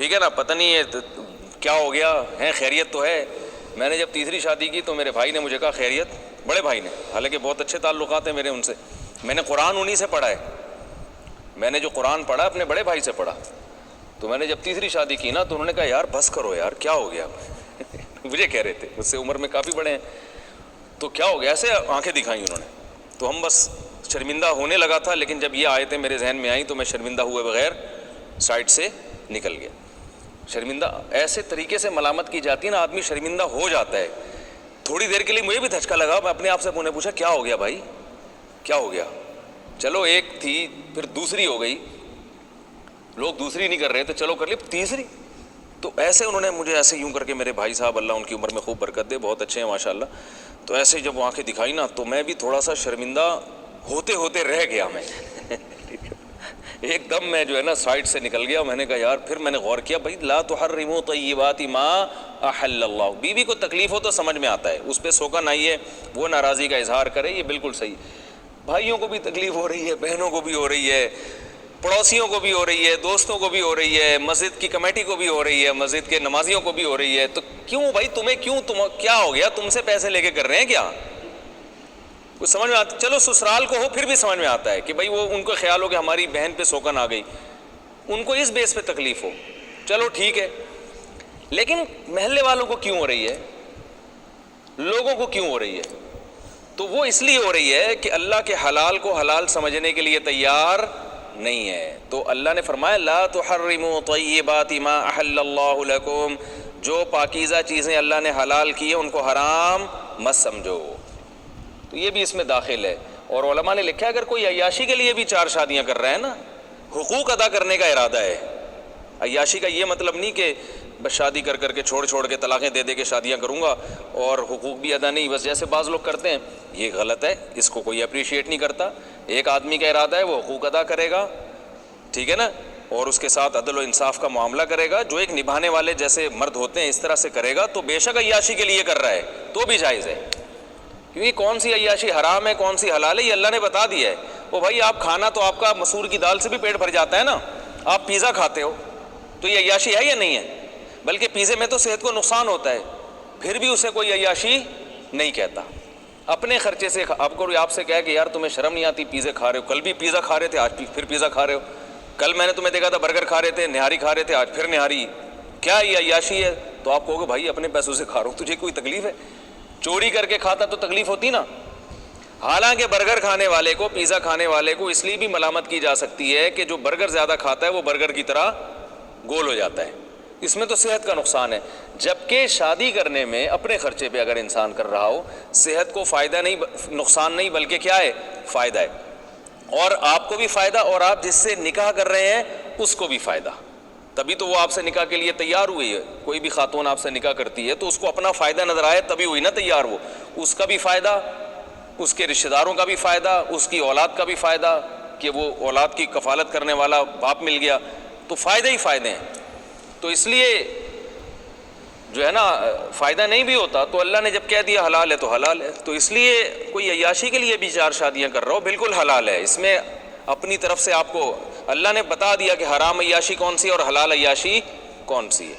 ٹھیک ہے نا, پتہ نہیں ہے کیا ہو گیا ہے, خیریت تو ہے. میں نے جب تیسری شادی کی تو میرے بھائی نے مجھے کہا خیریت, بڑے بھائی نے, حالانکہ بہت اچھے تعلقات ہیں میرے ان سے, میں نے قرآن انہی سے پڑھا ہے, میں نے جو قرآن پڑھا اپنے بڑے بھائی سے پڑھا. تو میں نے جب تیسری شادی کی نا تو انہوں نے کہا یار بس کرو یار, کیا ہو گیا مجھے کہہ رہے تھے, مجھ سے عمر میں کافی بڑے ہیں, تو کیا ہو گیا, ایسے آنکھیں دکھائیں انہوں نے. تو ہم بس شرمندہ ہونے لگا تھا, لیکن جب یہ آیتیں میرے ذہن میں آئیں تو میں شرمندہ ہوئے بغیر سائڈ سے نکل گیا. شرمندہ ایسے طریقے سے ملامت کی جاتی ہے نا, آدمی شرمندہ ہو جاتا ہے. تھوڑی دیر کے لیے مجھے بھی دھچکا لگا, میں اپنے آپ سے پوچھا کیا ہو گیا بھائی, کیا ہو گیا. چلو ایک تھی, پھر دوسری ہو گئی, لوگ دوسری نہیں کر رہے تو چلو کر لی تیسری. تو ایسے انہوں نے مجھے ایسے یوں کر کے, میرے بھائی صاحب اللہ ان کی عمر میں خوب برکت دے, بہت اچھے ہیں ماشاءاللہ, تو ایسے جب وہ آنکھیں دکھائی نا تو میں بھی تھوڑا سا شرمندہ ہوتے ہوتے رہ گیا میں ایک دم میں جو ہے نا سائڈ سے نکل گیا. میں نے کہا یار, پھر میں نے غور کیا, بھائی لا تحرموا طیبات ما احل اللہ, بیوی کو تکلیف ہو تو سمجھ میں آتا ہے, اس پہ سوکن آئی ہے, وہ ناراضی کا اظہار کرے, یہ بالکل صحیح. بھائیوں کو بھی تکلیف ہو رہی ہے, بہنوں کو بھی ہو رہی ہے, پڑوسیوں کو بھی ہو رہی ہے, دوستوں کو بھی ہو رہی ہے, مسجد کی کمیٹی کو بھی ہو رہی ہے, مسجد کے نمازیوں کو بھی ہو رہی ہے, تو کیوں بھائی تمہیں کیوں, کیا ہو گیا, تم سے پیسے لے کے کر رہے ہیں کیا, کچھ سمجھ میں آتا. چلو سسرال کو ہو پھر بھی سمجھ میں آتا ہے کہ بھائی وہ ان کو خیال ہو کہ ہماری بہن پہ سوکن آ گئی, ان کو اس بیس پہ تکلیف ہو, چلو ٹھیک ہے. لیکن محلے والوں کو کیوں ہو رہی ہے, لوگوں کو کیوں ہو رہی ہے, تو وہ اس لیے ہو رہی ہے کہ اللہ کے حلال کو حلال سمجھنے کے لیے تیار نہیں ہے. تو اللہ نے فرمایا لا تحرموا طیبات ما احل اللہ لکم, جو پاکیزہ چیزیں اللہ نے حلال کی ہیں ان کو حرام مت سمجھو. تو یہ بھی اس میں داخل ہے. اور علماء نے لکھا ہے اگر کوئی عیاشی کے لیے بھی 4 شادیاں کر رہا ہے نا, حقوق ادا کرنے کا ارادہ ہے. عیاشی کا یہ مطلب نہیں کہ بس شادی کر کر کے چھوڑ کے طلاقیں دے دے کے شادیاں کروں گا اور حقوق بھی ادا نہیں, بس جیسے بعض لوگ کرتے ہیں, یہ غلط ہے, اس کو کوئی اپریشیٹ نہیں کرتا. ایک آدمی کا ارادہ ہے وہ حقوق ادا کرے گا, ٹھیک ہے نا, اور اس کے ساتھ عدل و انصاف کا معاملہ کرے گا, جو ایک نبھانے والے جیسے مرد ہوتے ہیں اس طرح سے کرے گا, تو بے شک عیاشی کے لیے کر رہا ہے تو بھی جائز ہے. کیونکہ کون سی عیاشی حرام ہے کون سی حلال ہے یہ اللہ نے بتا دیا ہے. وہ بھائی آپ کھانا تو آپ کا مسور کی دال سے بھی پیٹ بھر جاتا ہے نا, آپ پیزا کھاتے ہو تو یہ عیاشی ہے یا نہیں ہے, بلکہ پیزے میں تو صحت کو نقصان ہوتا ہے, پھر بھی اسے کوئی عیاشی نہیں کہتا. اپنے خرچے سے آپ کو آپ سے کہا کہ یار تمہیں شرم نہیں آتی, پیزے کھا رہے ہو, کل بھی پیزا کھا رہے تھے آج پھر پیزا کھا رہے ہو, کل میں نے تمہیں دیکھا تھا برگر کھا رہے تھے, نہاری کھا رہے تھے, آج پھر نہاری, کیا یہ عیاشی ہے؟ تو آپ کہو گے بھائی اپنے پیسوں سے کھا رہا ہوں, تجھے کوئی تکلیف ہے؟ چوری کر کے کھاتا تو تکلیف ہوتی نا. حالانکہ برگر کھانے والے کو, پیزا کھانے والے کو اس لیے بھی ملامت کی جا سکتی ہے کہ جو برگر زیادہ کھاتا ہے وہ برگر کی طرح گول ہو جاتا ہے, اس میں تو صحت کا نقصان ہے. جبکہ شادی کرنے میں اپنے خرچے پہ اگر انسان کر رہا ہو, صحت کو فائدہ نہیں, نقصان نہیں, بلکہ کیا ہے, فائدہ ہے, اور آپ کو بھی فائدہ, اور آپ جس سے نکاح کر رہے ہیں اس کو بھی فائدہ. تبھی تو وہ آپ سے نکاح کے لیے تیار ہوئی ہے. کوئی بھی خاتون آپ سے نکاح کرتی ہے تو اس کو اپنا فائدہ نظر آئے تبھی ہوئی نا تیار, وہ اس کا بھی فائدہ, اس کے رشتہ داروں کا بھی فائدہ, اس کی اولاد کا بھی فائدہ کہ وہ اولاد کی کفالت کرنے والا باپ مل گیا, تو فائدے ہی فائدے ہیں. تو اس لیے جو ہے نا فائدہ نہیں بھی ہوتا, تو اللہ نے جب کہہ دیا حلال ہے تو حلال ہے. تو اس لیے کوئی عیاشی کے لیے بھی 4 شادیاں کر رہا ہو بالکل حلال ہے, اس میں اپنی طرف سے آپ کو اللہ نے بتا دیا کہ حرام عیاشی کون سی اور حلال عیاشی کون سی ہے.